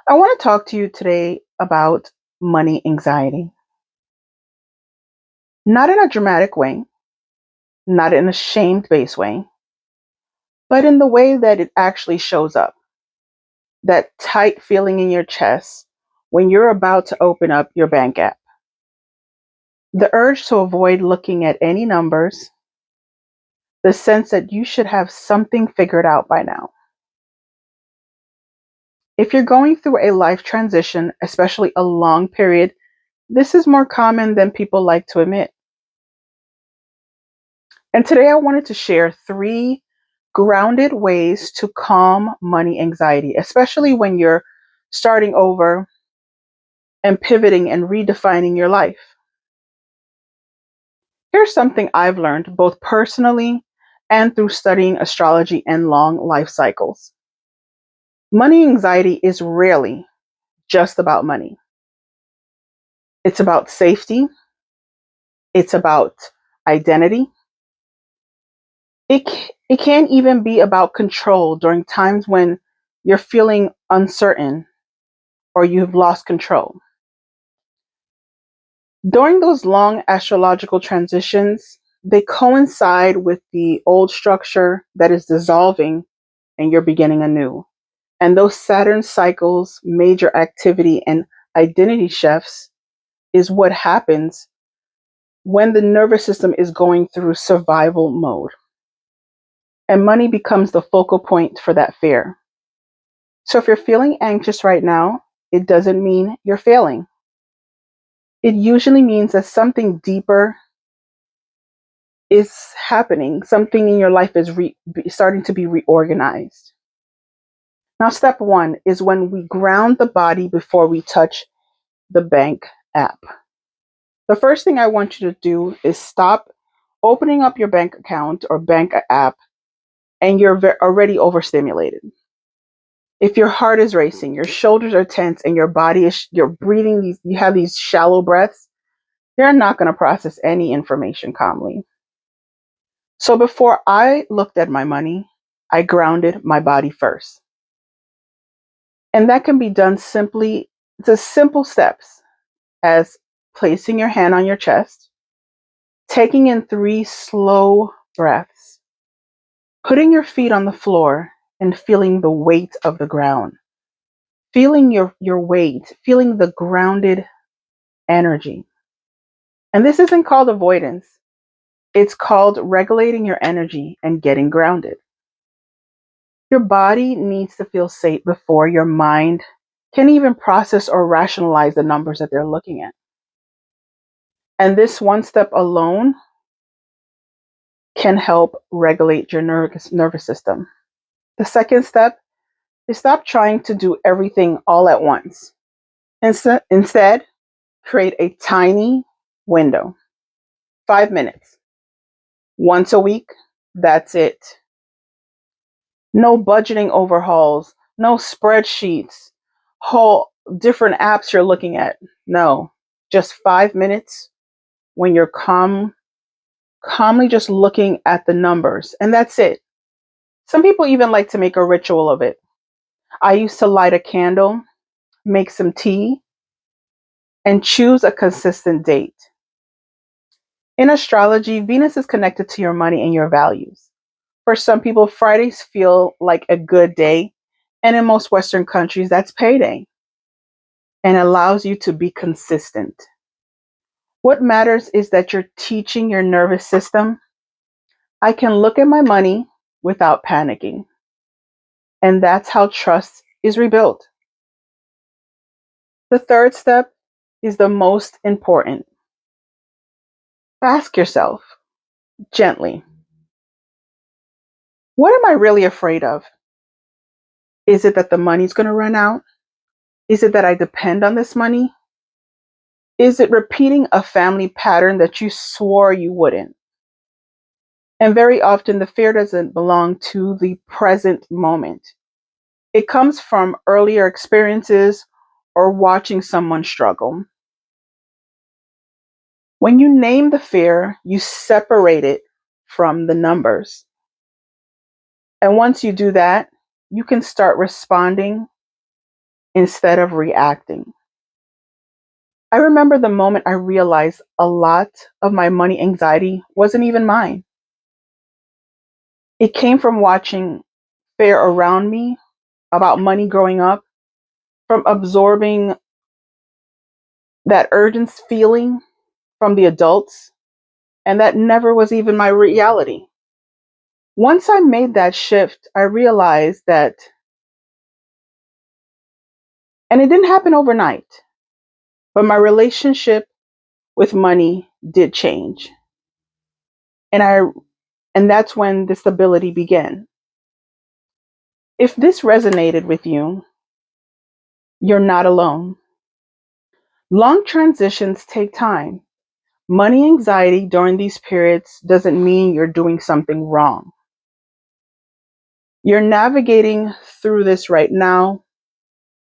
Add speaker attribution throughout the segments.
Speaker 1: I want to talk to you today about money anxiety. Not in a dramatic way, not in a shamed based way, but in the way that it actually shows up. That tight feeling in your chest when you're about to open up your bank app. The urge to avoid looking at any numbers, the sense that you should have something figured out by now. If you're going through a life transition, especially a long period, this is more common than people like to admit. And today I wanted to share three grounded ways to calm money anxiety, especially when you're starting over and pivoting and redefining your life. Here's something I've learned both personally and through studying astrology and long life cycles. Money anxiety is rarely just about money. It's about safety, it's about identity. It can even be about control during times when you're feeling uncertain or you've lost control. During those long astrological transitions, they coincide with the old structure that is dissolving and you're beginning anew. And those Saturn cycles, major activity, and identity shifts is what happens when the nervous system is going through survival mode. And money becomes the focal point for that fear. So if you're feeling anxious right now, it doesn't mean you're failing. It usually means that something deeper is happening. Something in your life is starting to be reorganized. Now, step one is when we ground the body before we touch the bank app. The first thing I want you to do is stop opening up your bank account or bank app and you're already overstimulated. If your heart is racing, your shoulders are tense, and your body is, you're breathing these, you have these shallow breaths, you're not going to process any information calmly. So before I looked at my money, I grounded my body first. And that can be done simply, it's a simple steps as placing your hand on your chest, taking in 3 slow breaths, putting your feet on the floor and feeling the weight of the ground, feeling your weight, feeling the grounded energy. And this isn't called avoidance. It's called regulating your energy and getting grounded. Your body needs to feel safe before your mind can even process or rationalize the numbers that they're looking at. And this one step alone can help regulate your nervous system. The second step is stop trying to do everything all at once. Instead, create a tiny window, 5 minutes, once a week. That's it. No budgeting overhauls, no spreadsheets, whole different apps you're looking at. No, just 5 minutes when you're calmly just looking at the numbers, and that's it. Some people even like to make a ritual of it. I used to light a candle, make some tea, and choose a consistent date. In astrology, Venus is connected to your money and your values. For some people, Fridays feel like a good day, and in most Western countries, that's payday and allows you to be consistent. What matters is that you're teaching your nervous system, I can look at my money without panicking. And that's how trust is rebuilt. The third step is the most important. Ask yourself gently, what am I really afraid of? Is it that the money's going to run out? Is it that I depend on this money? Is it repeating a family pattern that you swore you wouldn't? And very often, the fear doesn't belong to the present moment. It comes from earlier experiences or watching someone struggle. When you name the fear, you separate it from the numbers. And once you do that, you can start responding instead of reacting. I remember the moment I realized a lot of my money anxiety wasn't even mine. It came from watching fear around me about money growing up, from absorbing that urgent feeling from the adults, and that never was even my reality. Once I made that shift, I realized that, and it didn't happen overnight, but my relationship with money did change. And I and that's when the stability began. If this resonated with you, you're not alone. Long transitions take time. Money anxiety during these periods doesn't mean you're doing something wrong. You're navigating through this right now.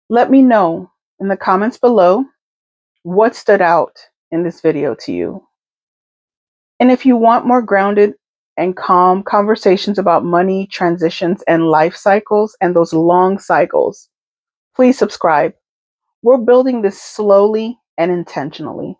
Speaker 1: Let me know in the comments below what stood out in this video to you. And if you want more grounded and calm conversations about money, transitions, and life cycles and those long cycles, please subscribe. We're building this slowly and intentionally.